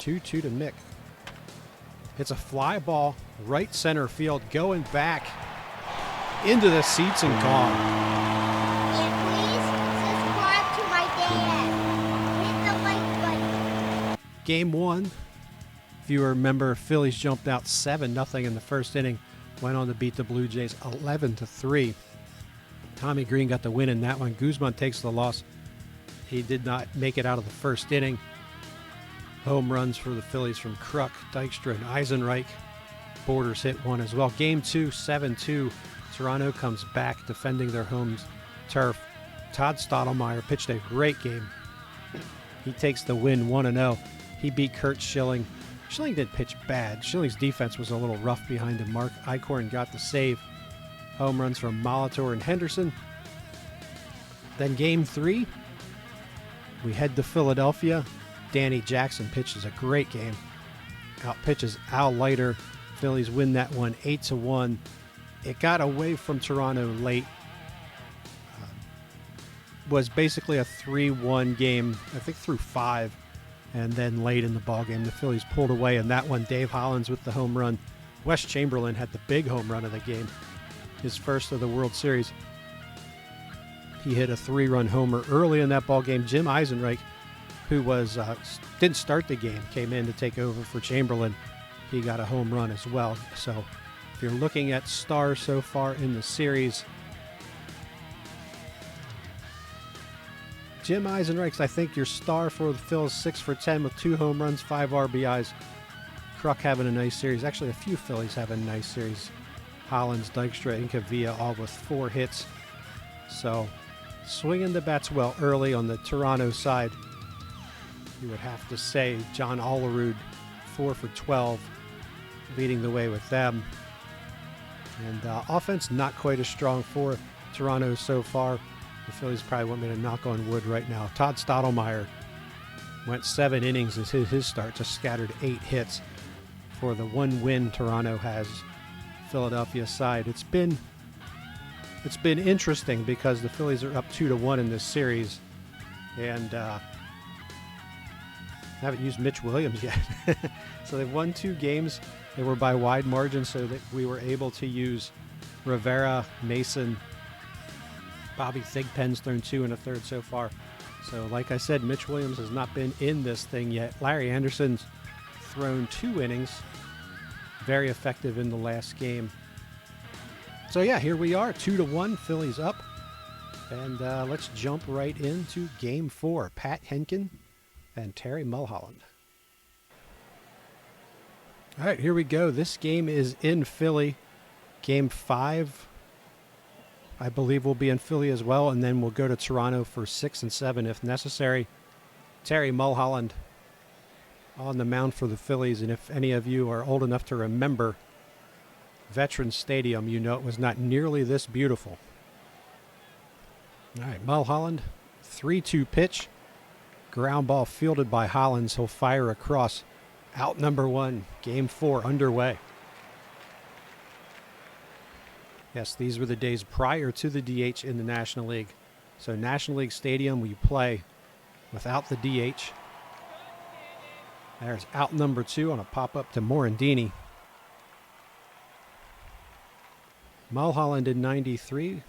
2-2 to Mick. It's a fly ball, right center field, going back into the seats and gone. And please subscribe to my dad. Hit the like button. Game 1, if you remember, Phillies jumped out 7-0 in the first inning, went on to beat the Blue Jays 11-3. Tommy Green got the win in that one. Guzman takes the loss. He did not make it out of the first inning. Home runs for the Phillies from Kruk, Dykstra, and Eisenreich. Borders hit one as well. Game 2, 7-2. Toronto comes back defending their home turf. Todd Stottlemyre pitched a great game. He takes the win 1-0. He beat Kurt Schilling. Schilling didn't pitch bad. Schilling's defense was a little rough behind him. Mark Eichhorn got the save. Home runs from Molitor and Henderson. Then game 3, we head to Philadelphia. Danny Jackson pitches a great game. Out pitches Al Leiter. Phillies win that one 8-1. It got away from Toronto late. Was basically a 3-1 game, I think through 5. And then late in the ballgame, the Phillies pulled away. And that one, Dave Hollins with the home run. Wes Chamberlain had the big home run of the game. His first of the World Series. He hit a 3-run homer early in that ballgame. Jim Eisenreich, who didn't start the game, came in to take over for Chamberlain. He got a home run as well. So if you're looking at stars so far in the series, Jim Eisenreich's, I think, your star for the Phils, 6 for 10 with 2 home runs, 5 RBIs. Kruk having a nice series. Actually, a few Phillies having a nice series. Hollins, Dykstra, and Cavilla all with 4 hits. So swinging the bats well early on the Toronto side. You would have to say John Olerud, 4 for 12, leading the way with them. And offense not quite as strong for Toronto so far. The Phillies probably want me to knock on wood right now. Todd Stottlemyre went 7 innings as his start, just scattered 8 hits for the 1 win Toronto has. Philadelphia side. It's been interesting because the Phillies are up 2-1 in this series, and haven't used Mitch Williams yet. So they've won 2 games. They were by wide margin, so that we were able to use Rivera, Mason, Bobby Thigpen's thrown 2 1/3 so far. So like I said, Mitch Williams has not been in this thing yet. Larry Anderson's thrown 2 innings. Very effective in the last game. So yeah, here we are, 2-1, Phillies up. And let's jump right into game 4. Pat Henkin and Terry Mulholland. All right, here we go. This game is in Philly. Game 5, I believe, will be in Philly as well, and then we'll go to Toronto for 6 and 7 if necessary. Terry Mulholland on the mound for the Phillies, and if any of you are old enough to remember Veterans Stadium, you know it was not nearly this beautiful. All right, Mulholland, 3-2 pitch. Ground ball fielded by Hollins. He'll fire across. Out number 1. Game 4 underway. Yes, these were the days prior to the DH in the National League. So National League Stadium, we play without the DH. There's out number 2 on a pop-up to Morandini. Mulholland in 93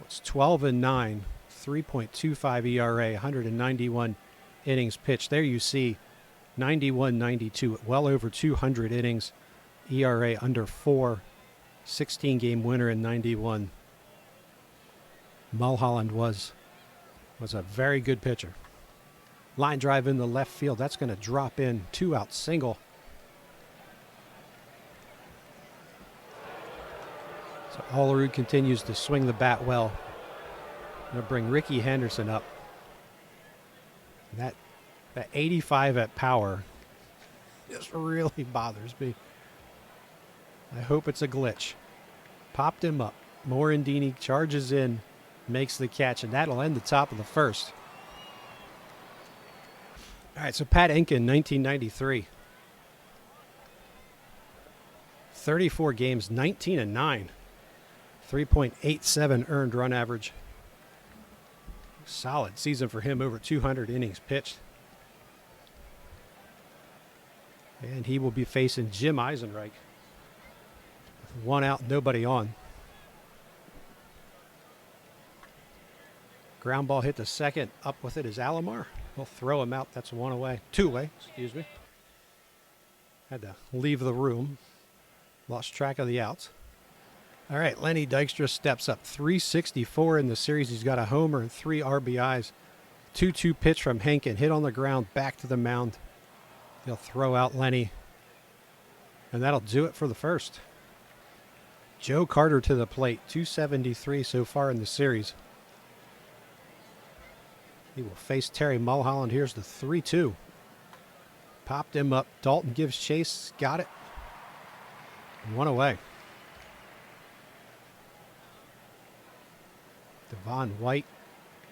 was 12-9, 3.25 ERA, 191 innings pitched. There you see 91-92, well over 200 innings, ERA under 4, 16-game winner in 91. Mulholland was a very good pitcher. Line drive in the left field. That's going to drop in. 2-out single. So Olerud continues to swing the bat well. Going to bring Ricky Henderson up. And that 85 at power just really bothers me. I hope it's a glitch. Popped him up. Morandini charges in, makes the catch, and that'll end the top of the first. All right, so Pat Henkin, 1993. 34 games, 19-9. 3.87 earned run average. Solid season for him, over 200 innings pitched. And he will be facing Jim Eisenreich. One out, nobody on. Ground ball hit the second. Up with it is Alomar. He'll throw him out. That's one away. Two away, excuse me. Had to leave the room. Lost track of the outs. All right, Lenny Dykstra steps up. 364 in the series. He's got a homer and 3 RBIs. 2-2 pitch from Henkin. Hit on the ground, back to the mound. He'll throw out Lenny. And that'll do it for the first. Joe Carter to the plate. 273 so far in the series. He will face Terry Mulholland. Here's the 3-2. Popped him up. Dalton gives chase. Got it. One away. Devon White,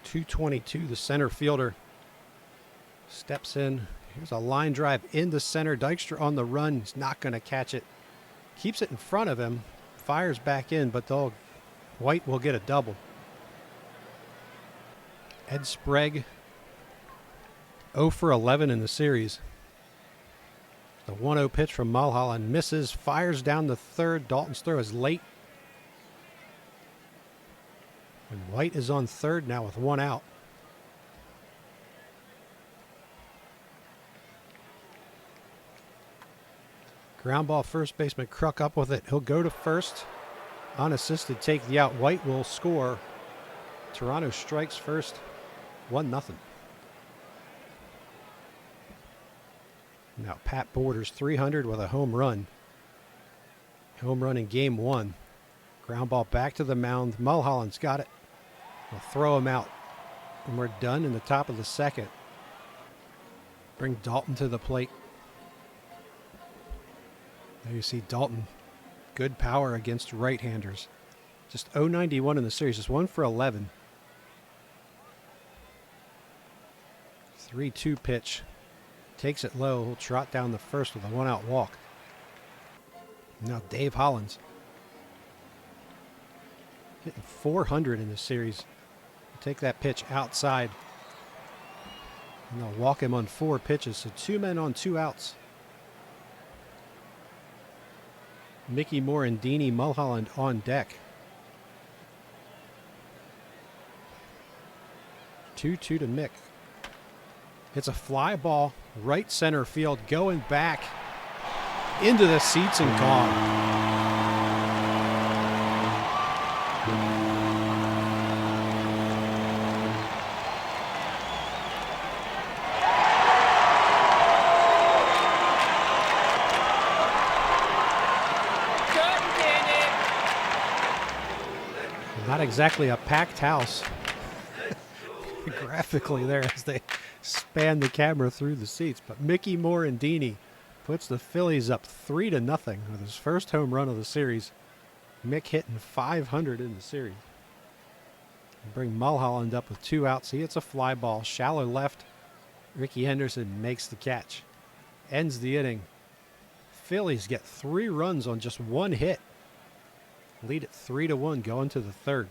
222, the center fielder. Steps in. Here's a line drive into center. Dykstra on the run. He's not going to catch it. Keeps it in front of him. Fires back in, but White will get a double. Ed Sprague, 0 for 11 in the series. The 1-0 pitch from Mulholland misses, fires down the third. Dalton's throw is late. And White is on third now with one out. Ground ball, first baseman Kruk up with it. He'll go to first. Unassisted, take the out. White will score. Toronto strikes first. 1-0. Now Pat Borders 300 with a home run. Home run in game 1. Ground ball back to the mound. Mulholland's got it. We'll throw him out. And we're done in the top of the second. Bring Dalton to the plate. There you see Dalton. Good power against right-handers. Just 091 in the series. Just 1 for 11. 3-2 pitch. Takes it low. He'll trot down the first with a 1-out walk. Now Dave Hollins. Hitting 400 in this series. He'll take that pitch outside. And they'll walk him on 4 pitches. So 2 men on 2 outs. Mickey Morandini, Mulholland on deck. 2-2 to Mick. It's a fly ball, right center field, going back into the seats and gone. Not exactly a packed house. Graphically there as they span the camera through the seats. But Mickey Morandini puts the Phillies up 3-0 with his first home run of the series. Mick hitting 500 in the series. Bring Mulholland up with 2 outs. He hits a fly ball, shallow left. Ricky Henderson makes the catch. Ends the inning. Phillies get 3 runs on just 1 hit. Lead at 3-1 going to the third.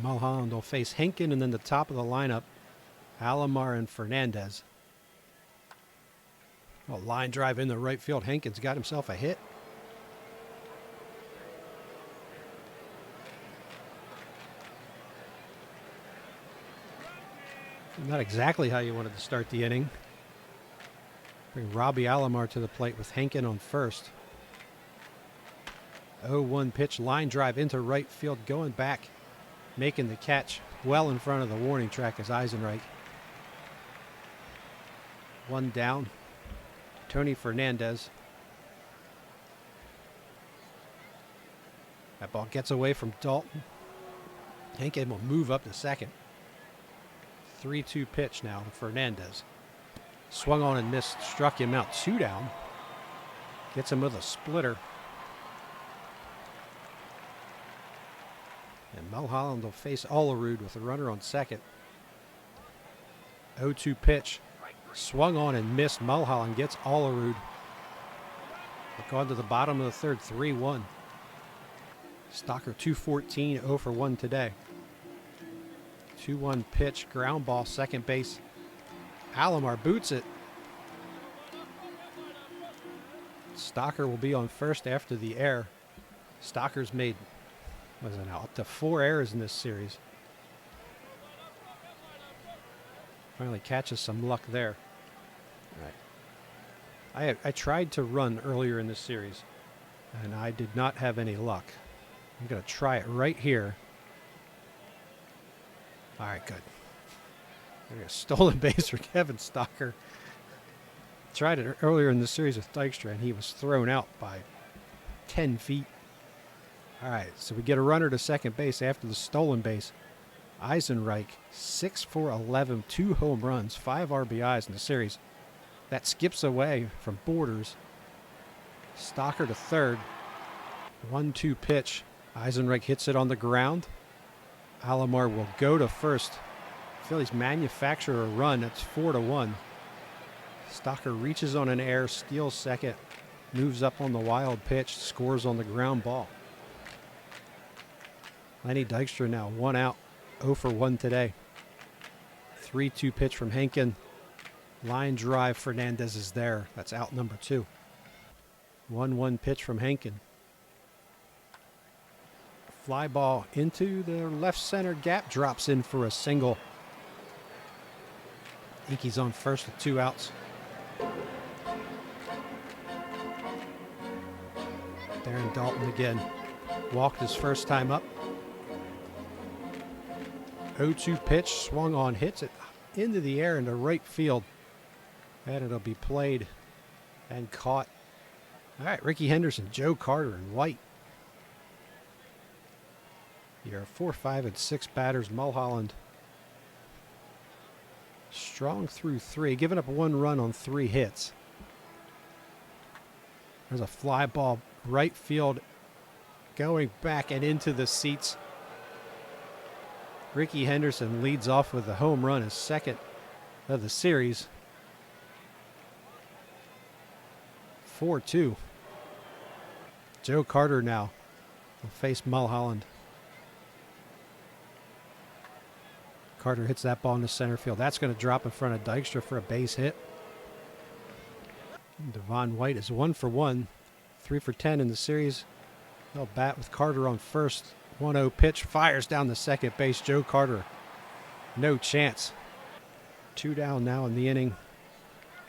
Mulholland will face Henkin, and then the top of the lineup, Alomar and Fernandez. A line drive in the right field. Henkin's got himself a hit. Not exactly how you wanted to start the inning. Bring Robbie Alomar to the plate with Henkin on first. 0-1 pitch, line drive into right field, going back, making the catch well in front of the warning track is Eisenreich. 1 down. Tony Fernandez. That ball gets away from Dalton. Henkin will move up to second. 3-2 pitch now to Fernandez. Swung on and missed, struck him out. 2 down. Gets him with a splitter. And Mulholland will face Olerud with a runner on second. 0-2 pitch. Swung on and missed. Mulholland gets Olerud. We're going to the bottom of the third, 3-1. Stocker 214, 0 for 1 today. 2-1 pitch, ground ball, second base. Alomar boots it. Stocker will be on first after the error. Stocker's made, what is it now, up to 4 errors in this series. Finally catches some luck there. All right. I tried to run earlier in this series, and I did not have any luck. I'm going to try it right here. All right, good. There's a stolen base for Kevin Stocker. Tried it earlier in the series with Dykstra, and he was thrown out by 10 feet. All right, so we get a runner to second base after the stolen base. Eisenreich, 6 for 11, 2 home runs, 5 RBIs in the series. That skips away from Borders. Stocker to third. 1-2 pitch. Eisenreich hits it on the ground. Alomar will go to first. Phillies manufacture a run. It's 4-1. Stocker reaches on an error, steals second, moves up on the wild pitch, scores on the ground ball. Lenny Dykstra now 1 out, 0 for 1 today. 3-2 pitch from Henkin. Line drive, Fernandez is there. That's out number 2. 1-1 pitch from Henkin. Fly ball into the left center gap, drops in for a single. Inky's on first with 2 outs. Darren Dalton again. Walked his first time up. 0-2 pitch, swung on, hits it into the air into right field. And it'll be played and caught. All right, Ricky Henderson, Joe Carter, and White. Your 4, 5, and 6 batters. Mulholland strong through 3, giving up 1 run on 3 hits. There's a fly ball right field going back and into the seats. Ricky Henderson leads off with a home run, his second of the series. 4-2. Joe Carter now will face Mulholland. Carter hits that ball into center field. That's going to drop in front of Dykstra for a base hit. Devon White is 1 for 1, 3 for 10 in the series. He'll bat with Carter on first. 1-0 pitch, fires down the second base. Joe Carter, no chance. 2 down now in the inning.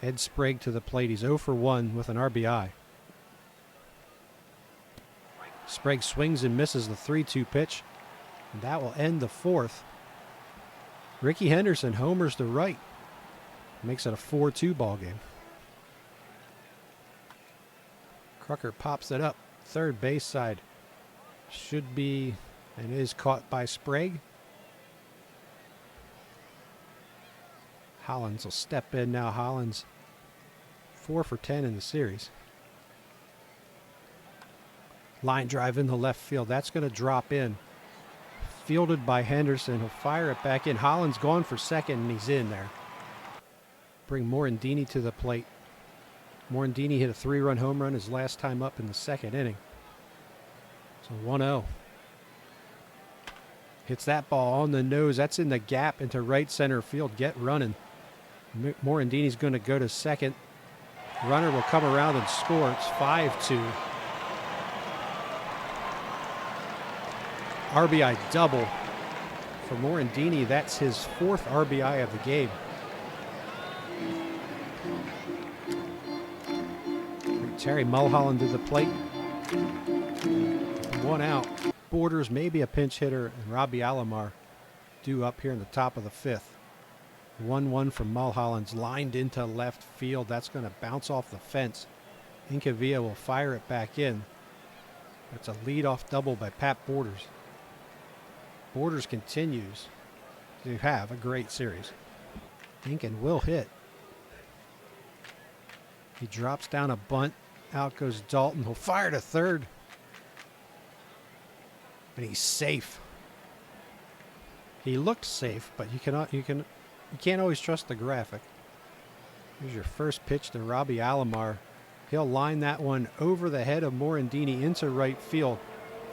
Ed Sprague to the plate. He's 0 for 1 with an RBI. Sprague swings and misses the 3-2 pitch. And that will end the 4th. Ricky Henderson homers to right. Makes it a 4-2 ball game. Crucker pops it up. Third base side. Should be and is caught by Sprague. Hollins will step in now. Hollins 4 for 10 in the series. Line drive in the left field. That's going to drop in. Fielded by Henderson. He'll fire it back in. Hollins gone for second, and he's in there. Bring Morandini to the plate. Morandini hit a 3-run home run his last time up in the second inning. So 1-0. Hits that ball on the nose. That's in the gap into right center field. Get running. Morandini's going to go to second. Runner will come around and score. It's 5-2. RBI double for Morandini. That's his 4th RBI of the game. Terry Mulholland to the plate. 1 out. Borders, maybe a pinch hitter, and Robbie Alomar due up here in the top of the 5th. 1-1 from Mulholland's lined into left field. That's going to bounce off the fence. Incavia will fire it back in. That's a leadoff double by Pat Borders. Borders continues to have a great series. Incan will hit. He drops down a bunt. Out goes Dalton. He'll fire to third. And he's safe. He looked safe, but you can't always trust the graphic. Here's your first pitch to Robbie Alomar. He'll line that one over the head of Morandini into right field.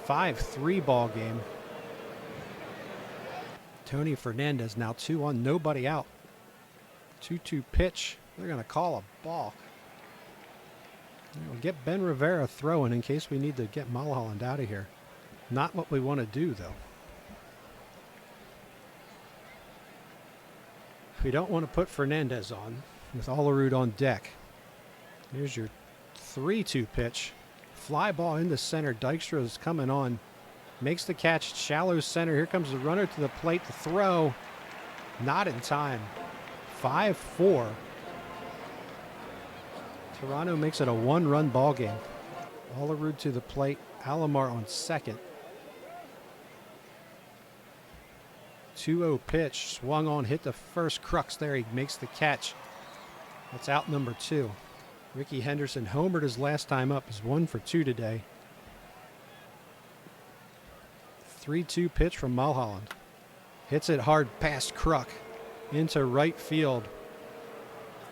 5-3 ball game. Tony Fernandez now 2-1, nobody out. 2-2 pitch. They're going to call a ball. We'll get Ben Rivera throwing in case we need to get Mulholland out of here. Not what we want to do, though. We don't want to put Fernandez on with Olerud on deck. Here's your 3-2 pitch. Fly ball into center. Dykstra is coming on. Makes the catch. Shallow center. Here comes the runner to the plate. The throw. Not in time. 5-4. Toronto makes it a one-run ball game. Olerud to the plate. Alomar on second. 2-0 pitch. Swung on. Hit the first crux there. He makes the catch. That's out number 2. Ricky Henderson homered his last time up. Is 1 for 2 today. 3-2 pitch from Mulholland. Hits it hard past Kruk into right field.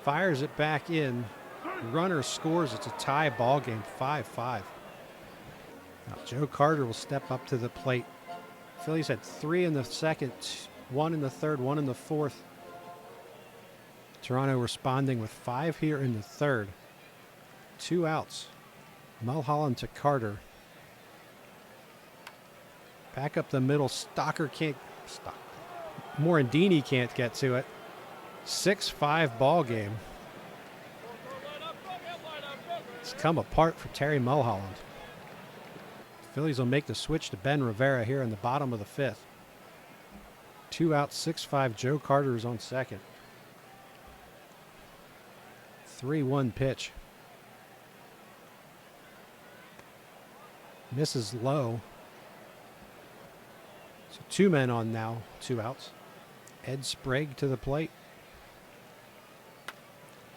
Fires it back in. Runner scores. It's a tie ball game, 5-5. Now Joe Carter will step up to the plate. Phillies had 3 in the second, 1 in the third, 1 in the fourth. Toronto responding with 5 here in the third. 2 outs. Mulholland to Carter. Back up the middle. Stocker can't stop. Morandini can't get to it. 6-5 ball game. It's come apart for Terry Mulholland. Phillies will make the switch to Ben Rivera here in the bottom of the 5th. 2 outs, 6-5. Joe Carter is on second. 3-1 pitch. Misses low. So 2 men on now, 2 outs. Ed Sprague to the plate.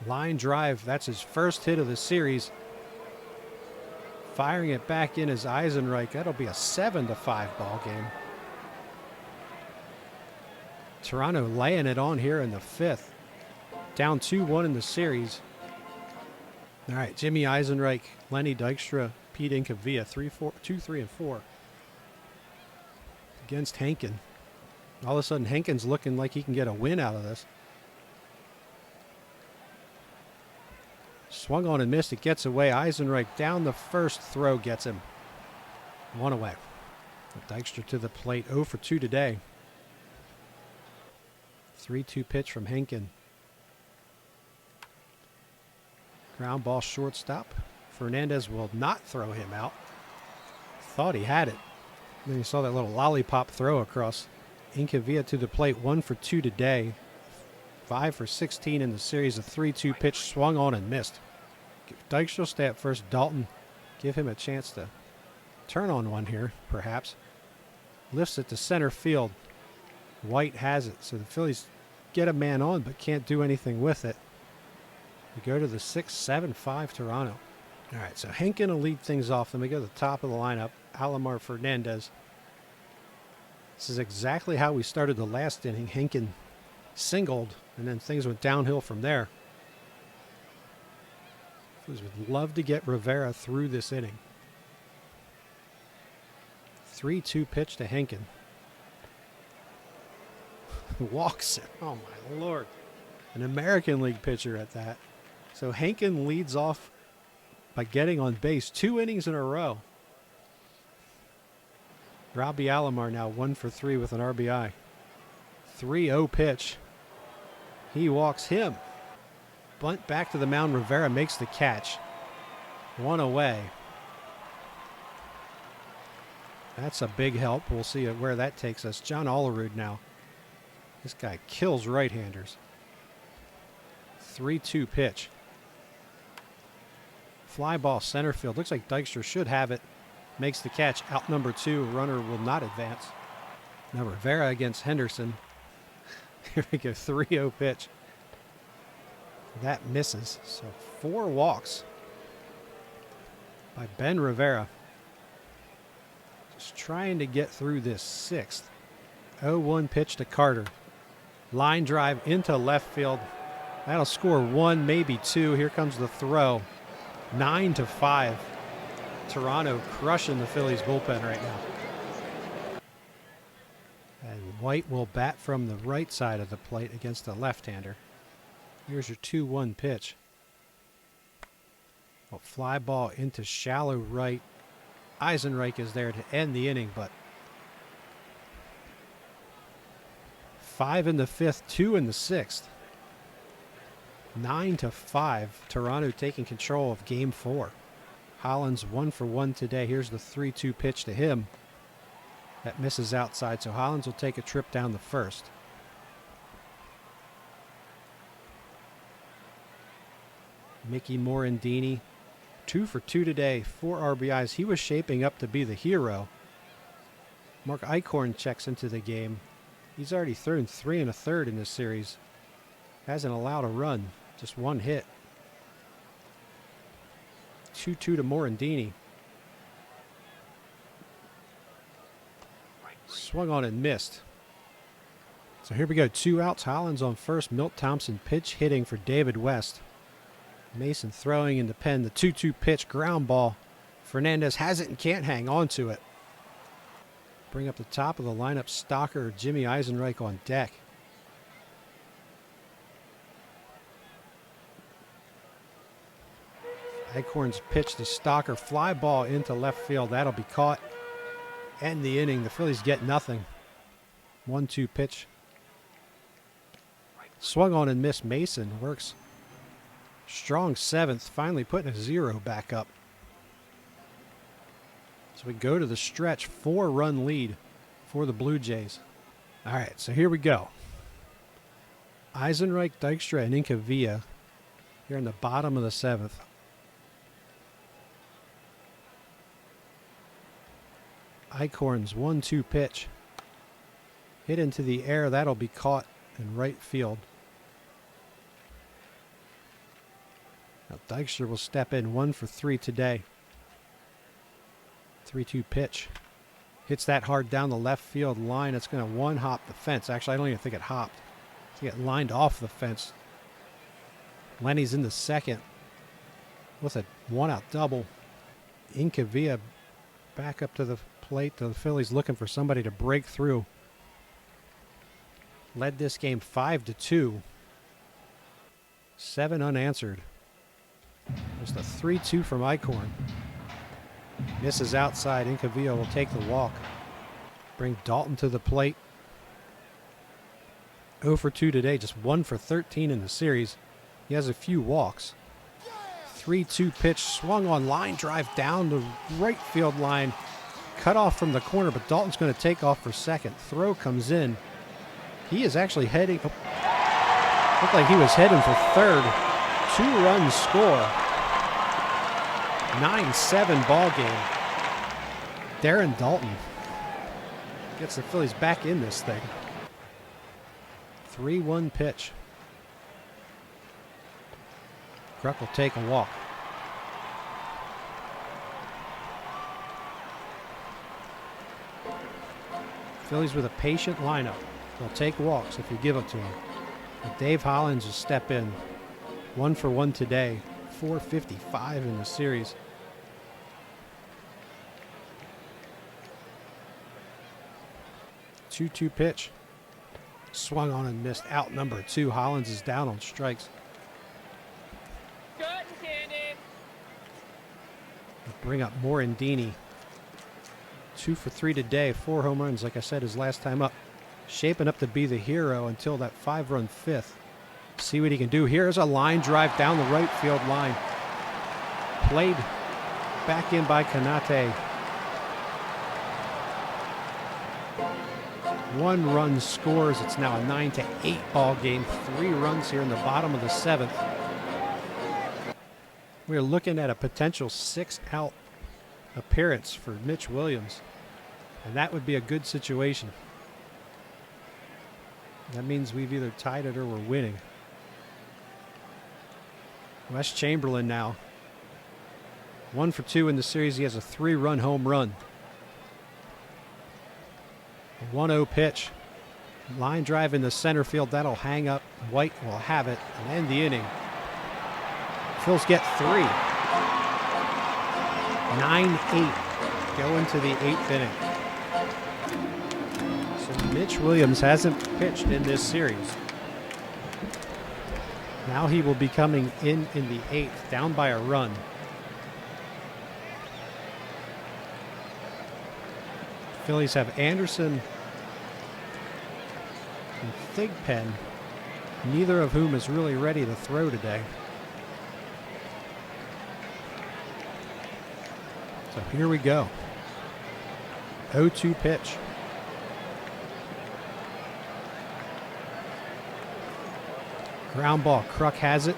Line drive, that's his first hit of the series. Firing it back in is Eisenreich. That'll be a 7-5 ball game. Toronto laying it on here in the 5th. Down 2-1 in the series. All right, Jimmy Eisenreich, Lenny Dykstra, Pete Incavia, 2, 3, and 4 against Henkin. All of a sudden, Henkin's looking like he can get a win out of this. Swung on and missed. It gets away. Eisenreich down the first throw gets him. 1 away. Dykstra to the plate. 0 for 2 today. 3-2 pitch from Henkin. Ground ball shortstop. Fernandez will not throw him out. Thought he had it. Then you saw that little lollipop throw across. Incavia to the plate. 1 for 2 today. 5 for 16 in the series. A 3-2 pitch swung on and missed. Dykstra will stay at first. Dalton, give him a chance to turn on one here, perhaps. Lifts it to center field. White has it. So the Phillies get a man on but can't do anything with it. We go to the 6-7-5 Toronto. All right, so Henkin will lead things off. Then we go to the top of the lineup. Alomar Fernandez. This is exactly how we started the last inning. Henkin singled, and then things went downhill from there. Phillies would love to get Rivera through this inning. 3-2 pitch to Henkin. Walks it. Oh, my Lord. An American League pitcher at that. So Henkin leads off by getting on base 2 innings in a row. Robbie Alomar now 1 for 3 with an RBI. 3-0 pitch. He walks him. Bunt back to the mound. Rivera makes the catch. 1 away. That's a big help. We'll see where that takes us. John Olerud now. This guy kills right-handers. 3-2 pitch. Fly ball center field. Looks like Dykstra should have it. Makes the catch. Out number 2. Runner will not advance. Now Rivera against Henderson. Here we go. 3-0 pitch. That misses. So 4 walks by Ben Rivera. Just trying to get through this 6th. 0-1 pitch to Carter. Line drive into left field. That'll score 1, maybe 2. Here comes the throw. 9-5. Toronto crushing the Phillies bullpen right now. And White will bat from the right side of the plate against the left-hander. Here's your 2-1 pitch. A fly ball into shallow right. Eisenreich is there to end the inning, but 5 in the 5th, 2 in the 6th. 9-5. Toronto taking control of game 4. Hollins 1 for 1 today. Here's the 3-2 pitch to him. That misses outside, so Hollins will take a trip down the first. Mickey Morandini, 2 for 2 today, 4 RBIs. He was shaping up to be the hero. Mark Eichhorn checks into the game. He's already thrown 3 1/3 in this series. Hasn't allowed a run, just 1 hit. 2-2 to Morandini. Swung on and missed. So here we go, 2 outs. Hollins on first. Milt Thompson pitch hitting for David West. Mason throwing in the pen. The 2-2 pitch, ground ball. Fernandez has it and can't hang on to it. Bring up the top of the lineup. Stocker, Jimmy Eisenreich on deck. Eichhorn's pitch to Stocker. Fly ball into left field. That'll be caught. End the inning. The Phillies get nothing. 1-2 pitch. Swung on and missed. Mason works strong 7th, finally putting a 0 back up. So we go to the stretch, 4-run lead for the Blue Jays. All right, so here we go. Eisenreich, Dykstra, and Incavia here in the bottom of the 7th. Eichhorn's 1-2 pitch. Hit into the air. That'll be caught in right field. Now Dykstra will step in, 1 for 3 today. 3-2 pitch. Hits that hard down the left field line. It's going to one-hop the fence. Actually, I don't even think it hopped. I think it lined off the fence. Lenny's in the second with a 1-out double. Incavia back up to the plate. The Phillies looking for somebody to break through. Led this game 5-2. 7 unanswered. Just a 3-2 from Eichhorn. Misses outside. Incavia will take the walk. Bring Dalton to the plate. 0 for 2 today. Just 1 for 13 in the series. He has a few walks. 3-2 pitch. Swung on, line drive down the right field line. Cut off from the corner, but Dalton's going to take off for second. Throw comes in. He is actually heading. Looked like he was heading for third. 2-run score. 9-7 ball game. Darren Dalton gets the Phillies back in this thing. 3-1 pitch. Kruk will take a walk. Phillies with a patient lineup. They'll take walks if you give it to them. But Dave Hollins will step in. 1 for 1 today. 455 in the series. Two-two pitch. Swung on and missed. Out number 2. Hollins is down on strikes. Bring up Morandini. 2 for 3 today. 4 home runs, like I said, his last time up. Shaping up to be the hero until that 5-run 5th. See what he can do. Here's a line drive down the right field line. Played back in by Kanate. 1 run scores. It's now a 9-8 ball game. 3 runs here in the bottom of the 7th. We're looking at a potential 6-out appearance for Mitch Williams. And that would be a good situation. That means we've either tied it or we're winning. Wes Chamberlain now. 1 for 2 in the series. He has a 3-run home run. A 1-0 pitch. Line drive in the center field. That'll hang up. White will have it and end the inning. Phils get 3. 9-8. Go into the 8th inning. So Mitch Williams hasn't pitched in this series. Now he will be coming in the 8th, down by a run. Phillies have Anderson and Thigpen, neither of whom is really ready to throw today. So here we go. 0-2 pitch. Ground ball. Kruk has it.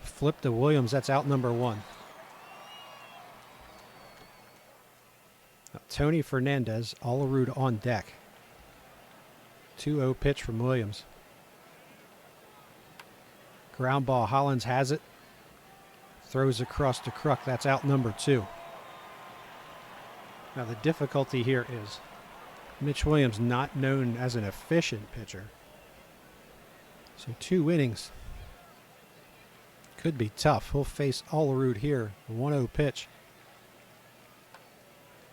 Flip to Williams. That's out number 1. Now, Tony Fernandez, Olerud on deck. 2-0 pitch from Williams. Ground ball. Hollins has it. Throws across to Kruk. That's out number 2. Now the difficulty here is Mitch Williams not known as an efficient pitcher. So 2 innings could be tough. He'll face Olerud here. 1-0 pitch.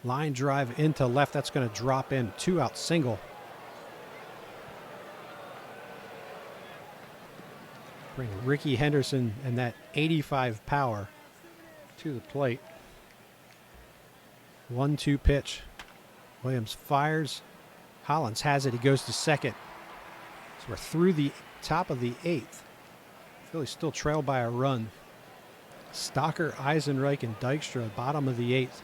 Line drive into left. That's going to drop in. 2-out single. Bring Ricky Henderson and that 85 power to the plate. 1-2 pitch. Williams fires. Hollins has it. He goes to second. So we're through the top of the 8th. Phillies still trail by a run. Stocker, Eisenreich, and Dykstra, bottom of the 8th.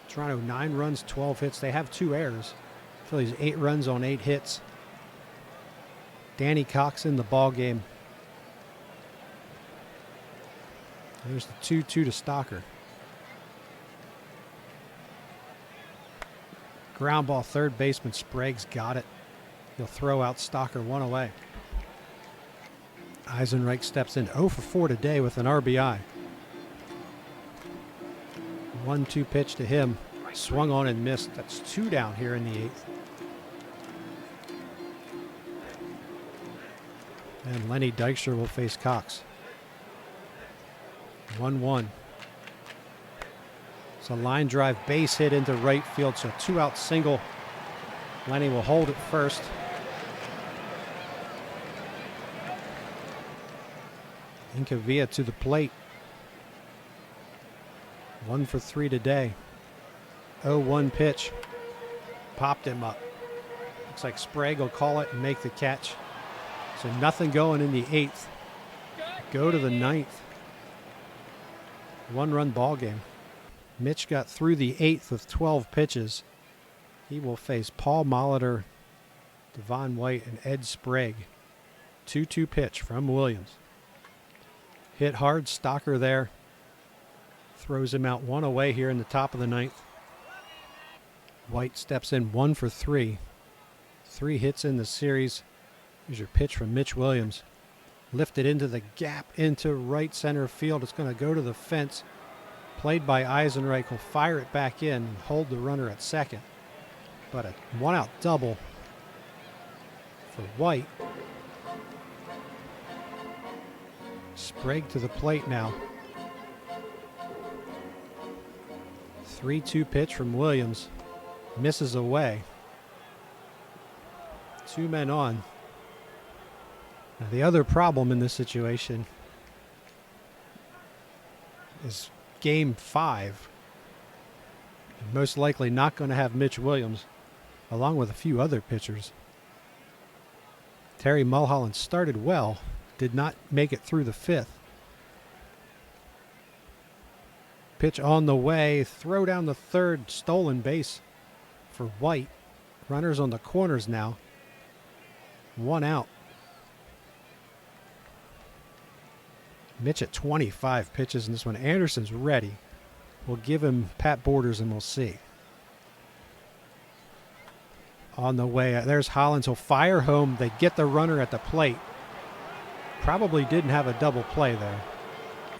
Toronto 9 runs, 12 hits. They have 2 errors. Phillies 8 runs on 8 hits. Danny Cox in the ball game. There's the 2-2 to Stocker. Ground ball, third baseman Sprague's got it. He'll throw out Stocker, 1 away. Eisenreich steps in 0 for 4 today with an RBI. 1-2 pitch to him. Swung on and missed. That's 2 down here in the 8th. And Lenny Dykstra will face Cox. 1-1. It's a line drive base hit into right field, so 2-out single. Lenny will hold it first. Incavia to the plate. 1 for 3 today. 0-1 pitch. Popped him up. Looks like Sprague will call it and make the catch. So nothing going in the 8th. Go to the 9th. 1-run ball game. Mitch got through the 8th with 12 pitches. He will face Paul Molitor, Devon White, and Ed Sprague. 2-2 pitch from Williams. Hit hard. Stocker there. Throws him out 1 away here in the top of the 9th. White steps in 1 for 3. 3 hits in the series. Here's your pitch from Mitch Williams. Lifted into the gap into right center field. It's going to go to the fence. Played by Eisenreich. Will fire it back in and hold the runner at second. But a 1-out double for White. Sprague to the plate now. 3-2 pitch from Williams. Misses away. 2 men on. Now the other problem in this situation is Game 5. Most likely not going to have Mitch Williams, along with a few other pitchers. Terry Mulholland started well, did not make it through the 5th. Pitch on the way, throw down the third, stolen base for White. Runners on the corners now. 1 out. Mitch at 25 pitches in this one. Anderson's ready. We'll give him Pat Borders and we'll see. On the way, there's Hollins. He'll fire home. They get the runner at the plate. Probably didn't have a double play there.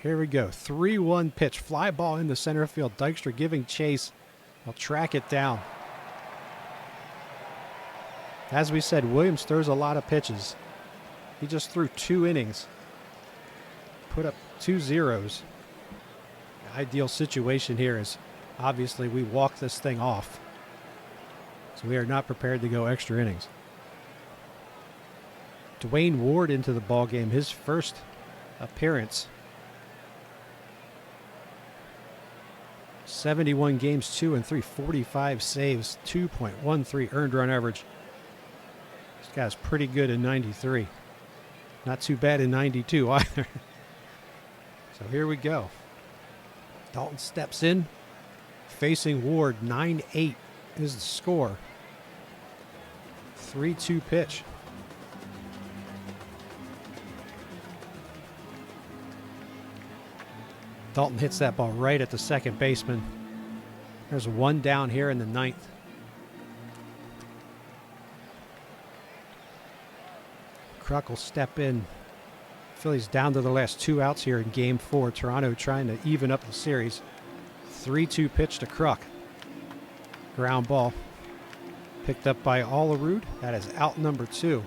Here we go. 3-1 pitch. Fly ball into center field. Dykstra giving chase. He'll track it down. As we said, Williams throws a lot of pitches. He just threw 2 innings. Put up 2 zeros. The ideal situation here is obviously we walk this thing off. So we are not prepared to go extra innings. Dwayne Ward into the ball game, his first appearance 71 games, 2 and 3, 45 saves, 2.13 earned run average. This guy's pretty good in 93. Not too bad in 92 either. So here we go. Dalton steps in, facing Ward. 9-8 is the score. 3-2 pitch. Dalton hits that ball right at the second baseman. There's one down here in the ninth. Kruk will step in. Phillies down to the last 2 outs here in game 4. Toronto trying to even up the series. 3-2 pitch to Kruk. Ground ball. Picked up by Olerud. That is out number 2.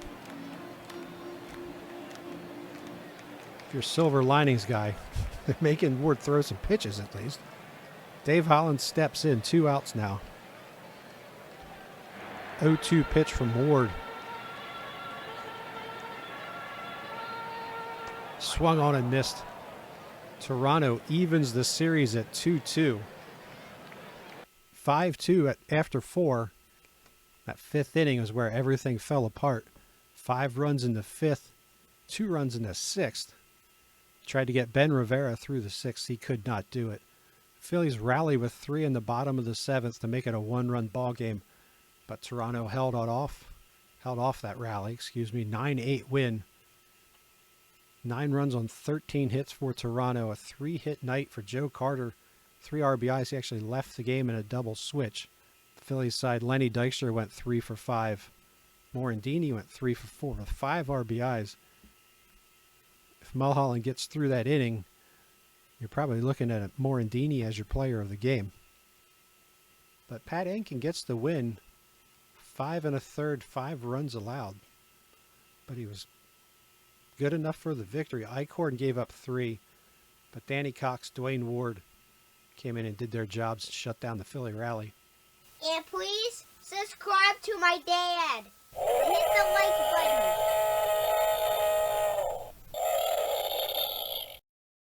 If you're a silver linings guy, they're making Ward throw some pitches at least. Dave Holland steps in. 2 outs now. 0-2 pitch from Ward. Swung on and missed. Toronto evens the series at 2-2. 5-2 after 4. That 5th inning is where everything fell apart. 5 runs in the 5th, 2 runs in the 6th. Tried to get Ben Rivera through the 6th. He could not do it. Phillies rally with 3 in the bottom of the 7th to make it a 1-run ball game. But Toronto held off that rally. 9-8 win. 9 runs on 13 hits for Toronto. A 3-hit night for Joe Carter. 3 RBIs. He actually left the game in a double switch. The Phillies side, Lenny Dykstra went 3 for 5. Morandini went 3 for 4 with 5 RBIs. If Mulholland gets through that inning, you're probably looking at Morandini as your player of the game. But Pat Enkin gets the win. 5 1/3, 5 runs allowed. But he was good enough for the victory. Eichhorn gave up 3, but Danny Cox, Dwayne Ward came in and did their jobs and shut down the Philly rally. And please subscribe to my dad. Hit the like button.